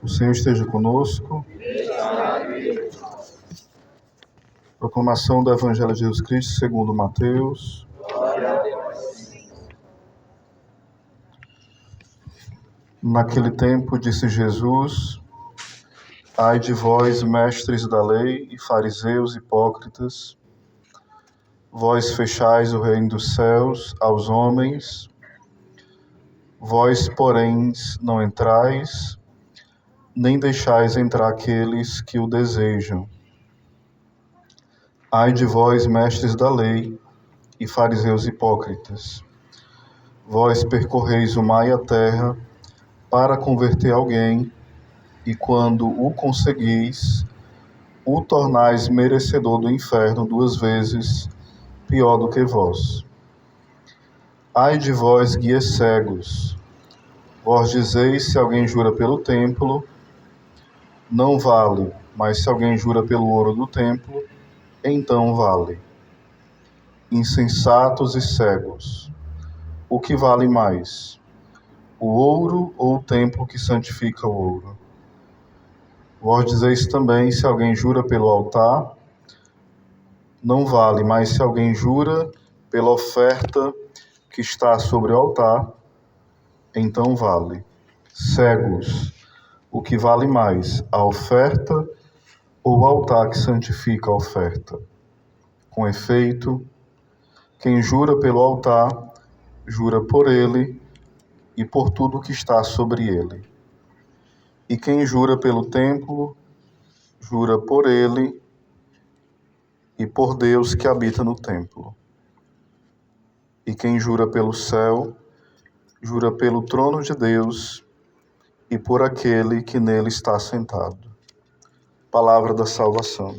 O Senhor esteja conosco. Proclamação do Evangelho de Jesus Cristo segundo Mateus. Naquele tempo disse Jesus: Ai de vós, mestres da lei e fariseus hipócritas, vós fechais o reino dos céus aos homens, vós, porém, não entrais, nem deixais entrar aqueles que o desejam. Ai de vós, mestres da lei e fariseus hipócritas, vós percorreis o mar e a terra para converter alguém, e quando o conseguis, o tornais merecedor do inferno 2 vezes pior do que vós. Ai de vós, guias cegos, vós dizeis: se alguém jura pelo templo, não vale, mas se alguém jura pelo ouro do templo, então vale. Insensatos e cegos, o que vale mais, o ouro ou o templo que santifica o ouro? Vós dizeis também: se alguém jura pelo altar, não vale, mas se alguém jura pela oferta que está sobre o altar, então vale. Cegos, o que vale mais, a oferta ou o altar que santifica a oferta? Com efeito, quem jura pelo altar, jura por ele e por tudo que está sobre ele. E quem jura pelo templo, jura por ele e por Deus que habita no templo. E quem jura pelo céu, jura pelo trono de Deus e por aquele que nele está sentado. Palavra da salvação.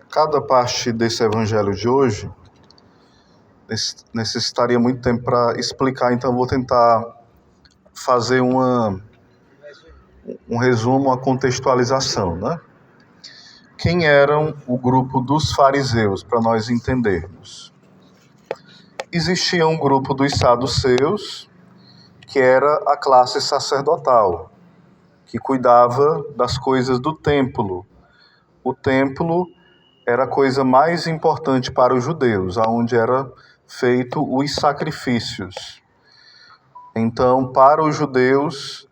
Cada parte desse evangelho de hoje necessitaria muito tempo para explicar, então vou tentar fazer um resumo, uma contextualização, né? Quem eram o grupo dos fariseus, para nós entendermos? Existia um grupo dos saduceus, que era a classe sacerdotal, que cuidava das coisas do templo. O templo era a coisa mais importante para os judeus, onde era feito os sacrifícios. Então, para os judeus,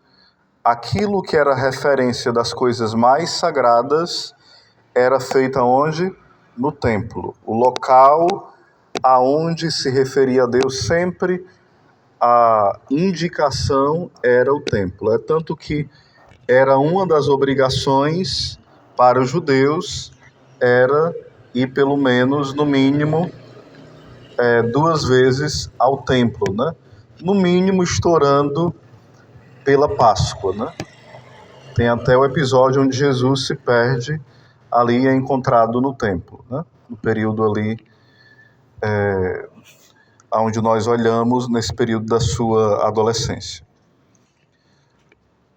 aquilo que era referência das coisas mais sagradas era feito aonde? No templo. O local aonde se referia a Deus sempre, a indicação era o templo. É tanto que era uma das obrigações para os judeus, era ir pelo menos, no mínimo, 2 vezes ao templo, né? No mínimo estourando pela Páscoa, né? Tem até o episódio onde Jesus se perde ali, é encontrado no templo, né? No período ali, onde nós olhamos, nesse período da sua adolescência.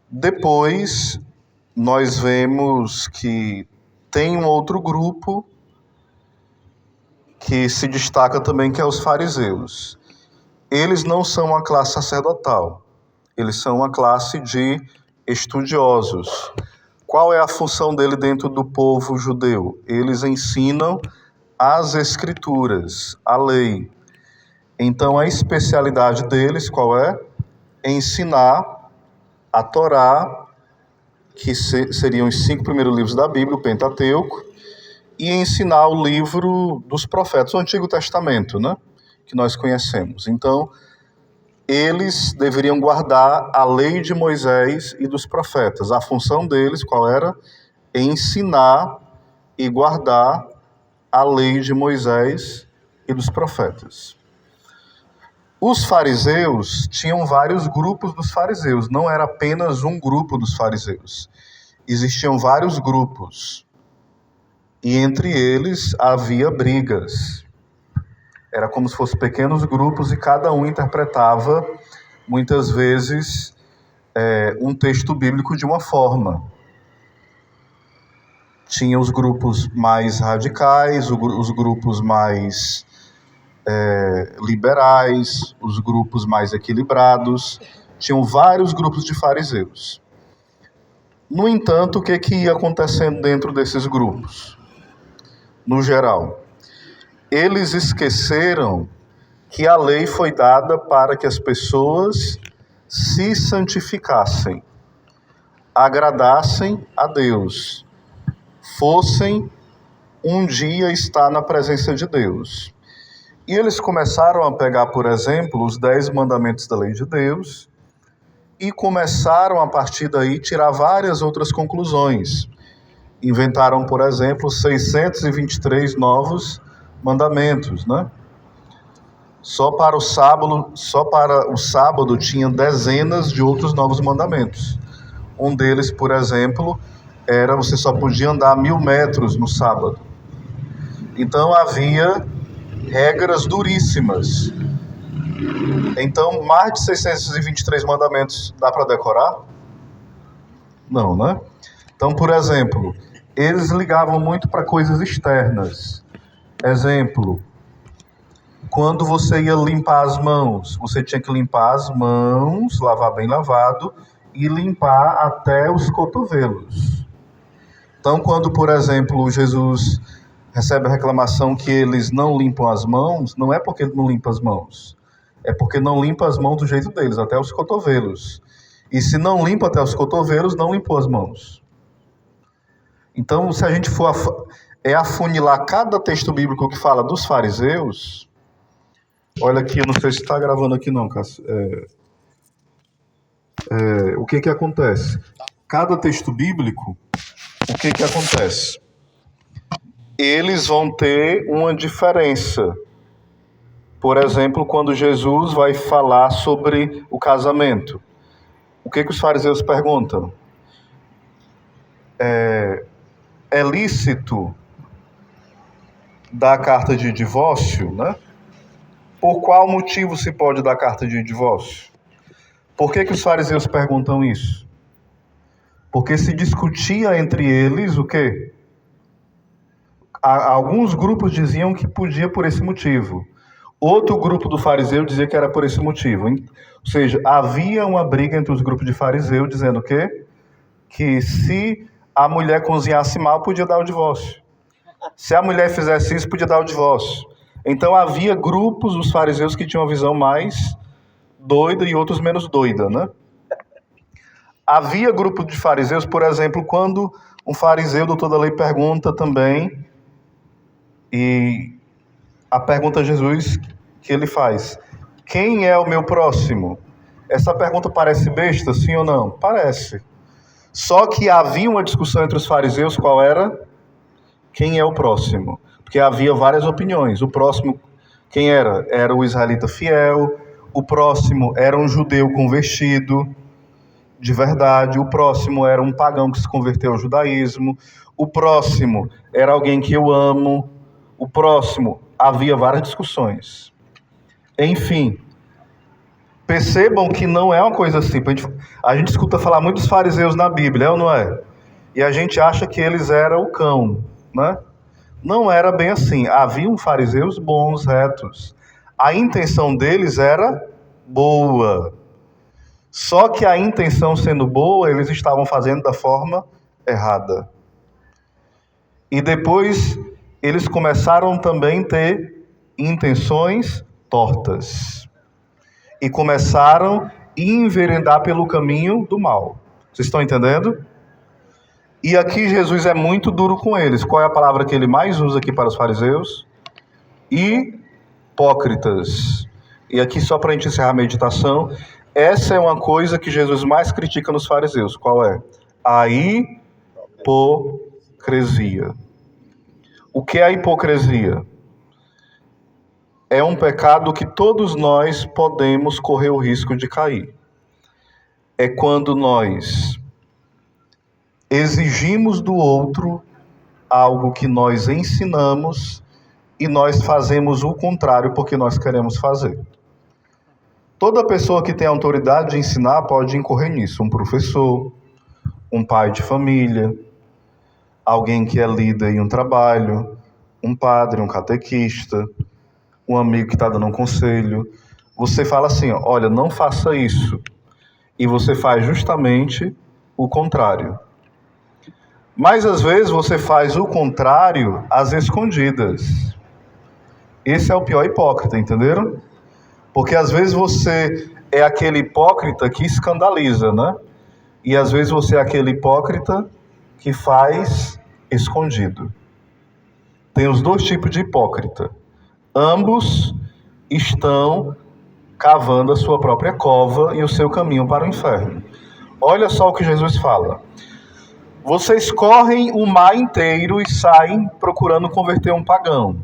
Depois, nós vemos que tem um outro grupo que se destaca também, que é os fariseus. Eles não são uma classe sacerdotal, eles são uma classe de estudiosos. Qual é a função dele dentro do povo judeu? Eles ensinam as escrituras, a lei. Então, a especialidade deles, qual é? Ensinar a Torá, que seriam os 5 primeiros livros da Bíblia, o Pentateuco, e ensinar o livro dos profetas, o Antigo Testamento, né? Que nós conhecemos. Então, eles deveriam guardar a lei de Moisés e dos profetas. A função deles, qual era? Ensinar e guardar a lei de Moisés e dos profetas. Os fariseus tinham vários grupos dos fariseus, não era apenas um grupo dos fariseus. Existiam vários grupos, e entre eles havia brigas. Era como se fossem pequenos grupos e cada um interpretava, muitas vezes, um texto bíblico de uma forma. Tinha os grupos mais radicais, os grupos mais liberais, os grupos mais equilibrados. Tinham vários grupos de fariseus. No entanto, o que ia acontecendo dentro desses grupos? No geral, eles esqueceram que a lei foi dada para que as pessoas se santificassem, agradassem a Deus, fossem um dia estar na presença de Deus. E eles começaram a pegar, por exemplo, os 10 mandamentos da lei de Deus e começaram, a partir daí, tirar várias outras conclusões. Inventaram, por exemplo, 623 novos mandamentos, né? Só para o sábado tinha dezenas de outros novos mandamentos. Um deles, por exemplo, era você só podia andar 1000 metros no sábado. Então havia regras duríssimas. Então, mais de 623 mandamentos dá para decorar? Não, né? Então, por exemplo, eles ligavam muito para coisas externas. Exemplo, quando você ia limpar as mãos, você tinha que limpar as mãos, lavar bem lavado e limpar até os cotovelos. Então, quando, por exemplo, Jesus recebe a reclamação que eles não limpam as mãos, não é porque ele não limpa as mãos, é porque não limpa as mãos do jeito deles, até os cotovelos. E se não limpa até os cotovelos, não limpou as mãos. Então, se a gente for afunilar cada texto bíblico que fala dos fariseus, olha aqui, eu não sei se está gravando aqui não, Cássio. O que acontece? Cada texto bíblico, o que acontece? Eles vão ter uma diferença. Por exemplo, quando Jesus vai falar sobre o casamento, o que os fariseus perguntam? É lícito dar carta de divórcio, né? Por qual motivo se pode dar carta de divórcio? Por que os fariseus perguntam isso? Porque se discutia entre eles o quê? Alguns grupos diziam que podia por esse motivo. Outro grupo do fariseu dizia que era por esse motivo. Ou seja, havia uma briga entre os grupos de fariseu dizendo o quê? Que se a mulher cozinhasse mal, podia dar o divórcio. Se a mulher fizesse isso, podia dar o divórcio. Então havia grupos dos fariseus que tinham uma visão mais doida e outros menos doida, né? Havia grupo de fariseus, por exemplo, quando um fariseu, doutor da lei, pergunta também, e a pergunta a Jesus que ele faz: quem é o meu próximo? Essa pergunta parece besta, sim ou não? Parece. Só que havia uma discussão entre os fariseus, qual era? Quem é o próximo? Porque havia várias opiniões. O próximo, quem era? Era o israelita fiel. O próximo era um judeu convertido de verdade. O próximo era um pagão que se converteu ao judaísmo. O próximo era alguém que eu amo. O próximo, havia várias discussões. Enfim, percebam que não é uma coisa simples. A gente escuta falar muito dos fariseus na Bíblia, é ou não é? E a gente acha que eles eram o cão, né? Não era bem assim. Haviam fariseus bons, retos. A intenção deles era boa. Só que a intenção sendo boa, eles estavam fazendo da forma errada. E depois eles começaram também a ter intenções tortas. E começaram a enveredar pelo caminho do mal. Vocês estão entendendo? E aqui Jesus é muito duro com eles. Qual é a palavra que ele mais usa aqui para os fariseus? Hipócritas. E aqui, só para a gente encerrar a meditação, essa é uma coisa que Jesus mais critica nos fariseus. Qual é? A hipocrisia. O que é a hipocrisia? É um pecado que todos nós podemos correr o risco de cair. É quando nós exigimos do outro algo que nós ensinamos e nós fazemos o contrário porque nós queremos fazer. Toda pessoa que tem autoridade de ensinar pode incorrer nisso. Um professor, um pai de família, alguém que é líder em um trabalho, um padre, um catequista. um amigo que está dando um conselho. Você fala assim, ó, olha, não faça isso. E você faz justamente o contrário. Mas às vezes você faz o contrário às escondidas. Esse é o pior hipócrita, entenderam? Porque às vezes você é aquele hipócrita que escandaliza, né? E às vezes você é aquele hipócrita que faz escondido. Tem os dois tipos de hipócrita. Ambos estão cavando a sua própria cova e o seu caminho para o inferno. Olha só o que Jesus fala. Vocês correm o mar inteiro e saem procurando converter um pagão.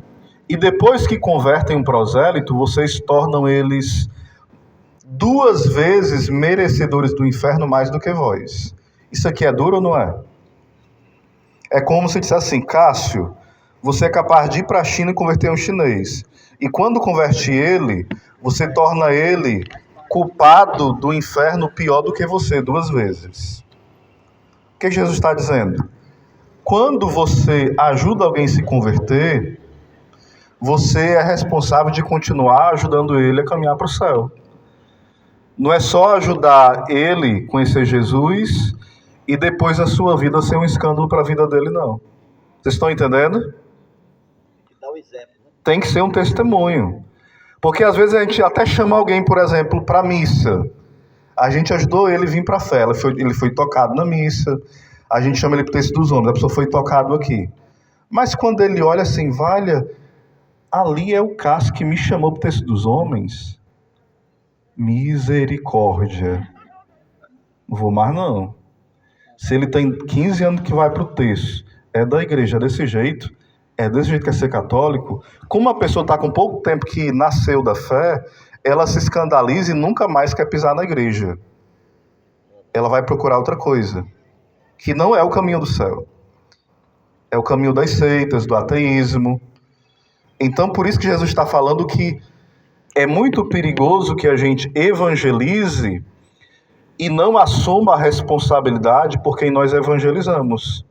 E depois que convertem um prosélito, vocês tornam eles 2 vezes merecedores do inferno mais do que vós. Isso aqui é duro ou não é? É como se dissesse assim, Cássio, você é capaz de ir para a China e converter um chinês. E quando converte ele, você torna ele culpado do inferno pior do que você 2 vezes. O que Jesus está dizendo? Quando você ajuda alguém a se converter, você é responsável de continuar ajudando ele a caminhar para o céu. Não é só ajudar ele a conhecer Jesus e depois a sua vida ser um escândalo para a vida dele, não. Vocês estão entendendo? Dá um exemplo, né? Tem que ser um testemunho. Porque às vezes a gente até chama alguém, por exemplo, para a missa. A gente ajudou ele a vir para a fé. Ele foi tocado na missa. A gente chama ele para o texto dos homens. A pessoa foi tocado aqui. Mas quando ele olha assim, valha, ali é o Cássio que me chamou para o texto dos homens. Misericórdia. Não vou mais não. Se ele tem 15 anos que vai para o texto, é da igreja, é desse jeito que é ser católico, como a pessoa está com pouco tempo que nasceu da fé, ela se escandaliza e nunca mais quer pisar na igreja. Ela vai procurar outra coisa, que não é o caminho do céu. É o caminho das seitas, do ateísmo. Então, por isso que Jesus está falando que é muito perigoso que a gente evangelize e não assuma a responsabilidade por quem nós evangelizamos.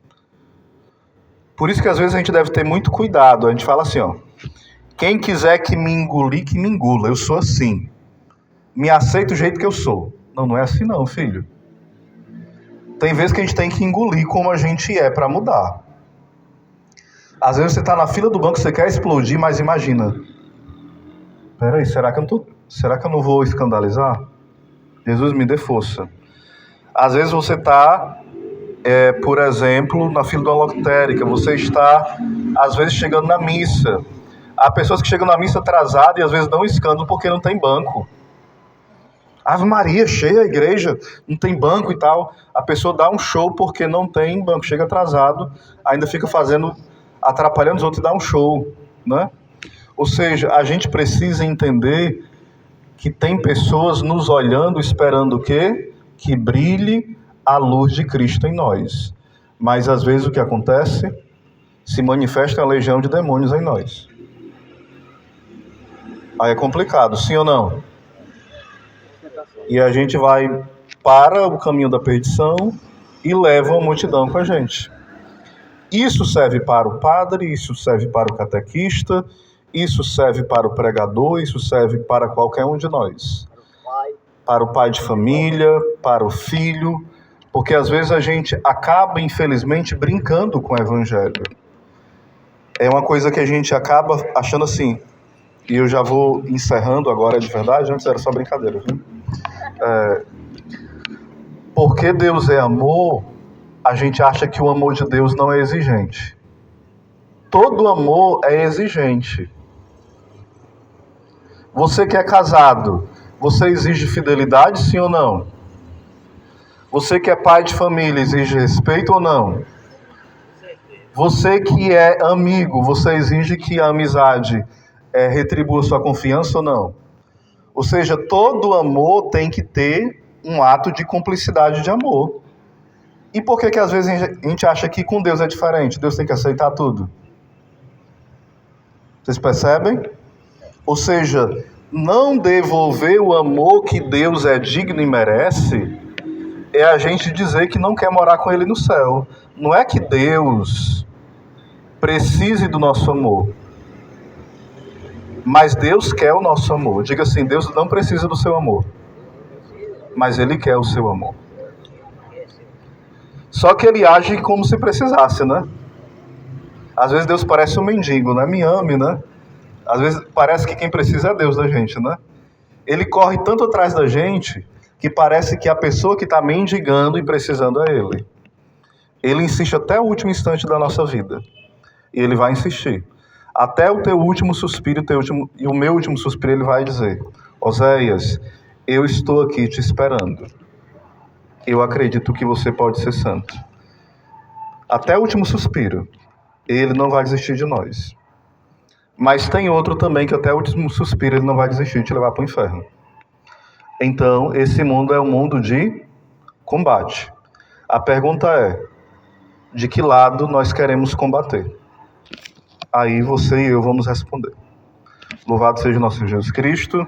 Por isso que às vezes a gente deve ter muito cuidado. A gente fala assim, ó, quem quiser que me engolir, que me engula. Eu sou assim. Me aceita do jeito que eu sou. Não, não é assim não, filho. Tem vezes que a gente tem que engolir como a gente é para mudar. Às vezes você está na fila do banco, você quer explodir, mas imagina. Peraí, será que eu não vou escandalizar? Jesus me dê força. Às vezes você está, por exemplo, na fila de uma lotérica. Você está, às vezes, chegando na missa. Há pessoas que chegam na missa atrasadas e às vezes dão escândalo porque não tem banco. Ave Maria, cheia a igreja, não tem banco e tal. A pessoa dá um show porque não tem banco, chega atrasado, ainda fica atrapalhando os outros e dá um show, né? Ou seja, a gente precisa entender que tem pessoas nos olhando, esperando o quê? Que brilhe a luz de Cristo em nós. Mas às vezes o que acontece? Se manifesta a legião de demônios em nós. Aí é complicado, sim ou não? E a gente vai para o caminho da perdição e leva uma multidão com a gente. Isso serve para o padre, isso serve para o catequista, isso serve para o pregador, isso serve para qualquer um de nós. Para o pai de família, para o filho, porque às vezes a gente acaba, infelizmente, brincando com o evangelho. É uma coisa que a gente acaba achando assim, e eu já vou encerrando agora de verdade, antes era só brincadeira, viu? Porque Deus é amor, a gente acha que o amor de Deus não é exigente. Todo amor é exigente. Você que é casado, você exige fidelidade, sim ou não? Você que é pai de família, exige respeito ou não? Você que é amigo, você exige que a amizade retribua sua confiança ou não? Ou seja, todo amor tem que ter um ato de cumplicidade de amor. E por que às vezes a gente acha que com Deus é diferente? Deus tem que aceitar tudo. Vocês percebem? Ou seja, não devolver o amor que Deus é digno e merece é a gente dizer que não quer morar com Ele no céu. Não é que Deus precise do nosso amor. Mas Deus quer o nosso amor. Diga assim, Deus não precisa do seu amor, mas Ele quer o seu amor. Só que Ele age como se precisasse, né? Às vezes Deus parece um mendigo, né? Me ame, né? Às vezes parece que quem precisa é Deus da gente, né? Ele corre tanto atrás da gente que parece que a pessoa que está mendigando e precisando é Ele. Ele insiste até o último instante da nossa vida. E Ele vai insistir. Até o teu último suspiro e o meu último suspiro, Ele vai dizer: Oséias, eu estou aqui te esperando. Eu acredito que você pode ser santo. Até o último suspiro, Ele não vai desistir de nós. Mas tem outro também que até o último suspiro Ele não vai desistir de te levar para o inferno. Então, esse mundo é um mundo de combate. A pergunta é: de que lado nós queremos combater? Aí você e eu vamos responder. Louvado seja o nosso Jesus Cristo.